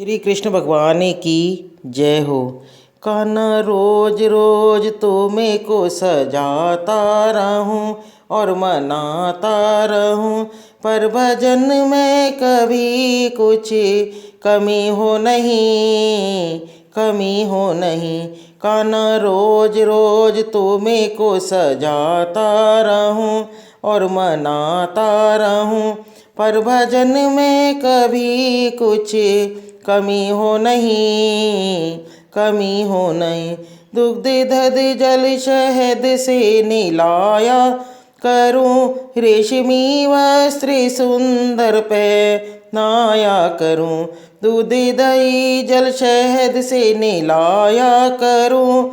श्री कृष्ण भगवान की जय हो। कान्हा रोज रोज तो मेरे को सजाता रहूं और मनाता रहूं, पर भजन में कभी कुछ कमी हो नहीं, कमी हो नहीं। कान्हा रोज रोज तो मेरे को सजाता रहूं और मनाता रहूं, पर भजन में कभी कुछ कमी हो नहीं, कमी हो नहीं। दुग्ध दध जल शहद से निलाया करूं, रेशमी वस्त्र सुंदर पहनाया करूं। दूध दही जल शहद से निलाया करूं,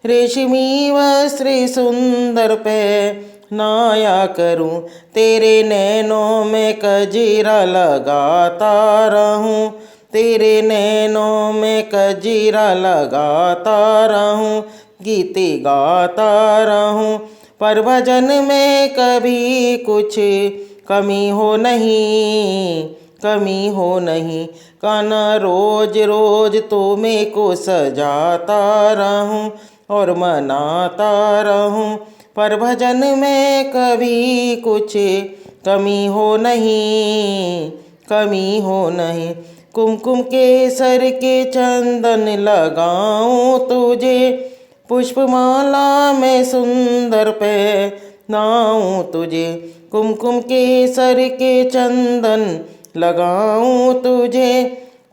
रेशमी वस्त्र सुंदर पहनाया करूं। तेरे नैनों में कजीरा लगाता रहूं, तेरे नैनों में कजीरा लगाता रहूं, गीत गाता रहूं, पर भजन में कभी कुछ कमी हो नहीं, कमी हो नहीं। कान्हा रोज रोज तो मेरे को सजाता रहूं और मनाता रहूं, पर भजन में कभी कुछ कमी हो नहीं, कमी हो नहीं। कुमकुम केसर के चंदन लगाऊं तुझे, पुष्पमाला में सुंदर पहनाऊं तुझे। कुमकुम केसर के चंदन लगाऊं तुझे,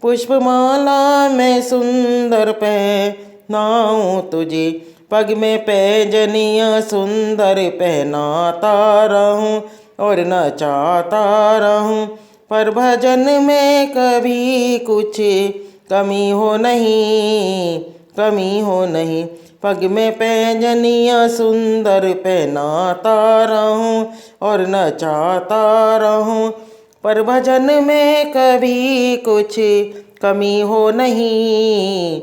पुष्पमाला में सुंदर पहनाऊं तुझे। पग में पैजनियाँ सुंदर पहनाता रहूं और नचाता रहूं, पर भजन में कभी कुछ कमी हो नहीं, कमी हो नहीं। पग में पैजनियाँ सुंदर पहनाता रहूं और नचाता रहूं, पर भजन में कभी कुछ कमी हो नहीं,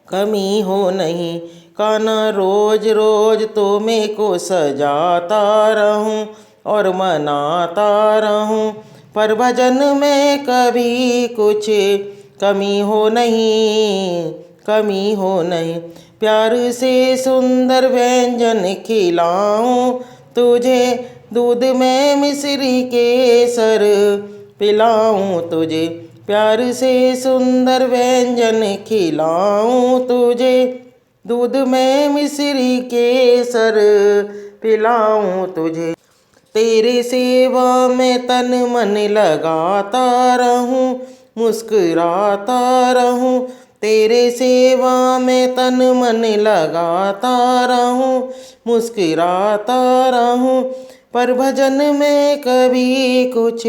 कमी हो नहीं। कान्हा रोज रोज तो मेरे को सजाता रहूं और मनाता रहूं, पर भजन में कभी कुछ कमी हो नहीं, कमी हो नहीं। प्यार से सुंदर व्यंजन खिलाऊं तुझे, दूध में मिश्री केसर पिलाऊं तुझे। प्यार से सुंदर व्यंजन खिलाऊं तुझे, दूध में मिश्री केसर पिलाऊं तुझे। तेरे सेवा में तन मन लगाता रहूं, मुस्कुराता रहूं। तेरे सेवा में तन मन लगाता रहूं, मुस्कुराता रहूं, पर भजन में कभी कुछ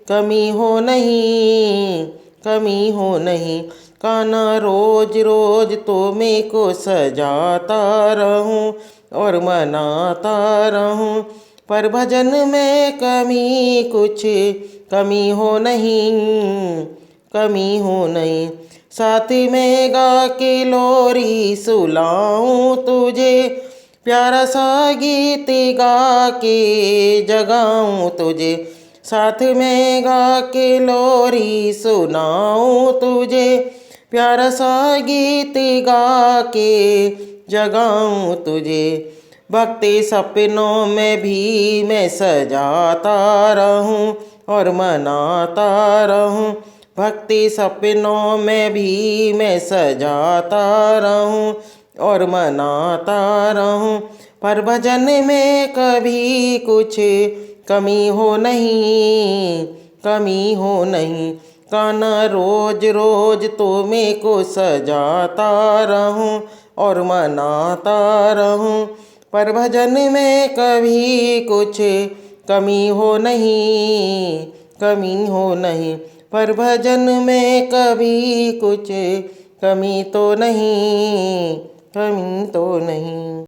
कमी हो नहीं, कमी हो नहीं। कान्हा रोज रोज तो मेरे को सजाता रहूं और मनाता रहूं, पर भजन में कमी कुछ कमी हो नहीं, कमी हो नहीं। साथ में गा के लोरी सुलाऊं तुझे, प्यारा सा गीत गा के जगाऊं तुझे। साथ में गा के लोरी सुनाऊं तुझे, प्यारा सा गीत गा के जगाऊं तुझे। भक्ति सपनों में भी मैं सजाता रहूं और मनाता रहूं, भक्ति सपनों में भी मैं सजाता रहूं और मनाता रहूं, पर भजन में कभी कुछ कमी हो नहीं, कमी हो नहीं। कान्हा रोज रोज तो मेरे को सजाता रहूं और मनाता रहूं, पर भजन में कभी कुछ कमी हो नहीं, कमी हो नहीं। पर भजन में कभी कुछ कमी तो नहीं, कमी तो नहीं।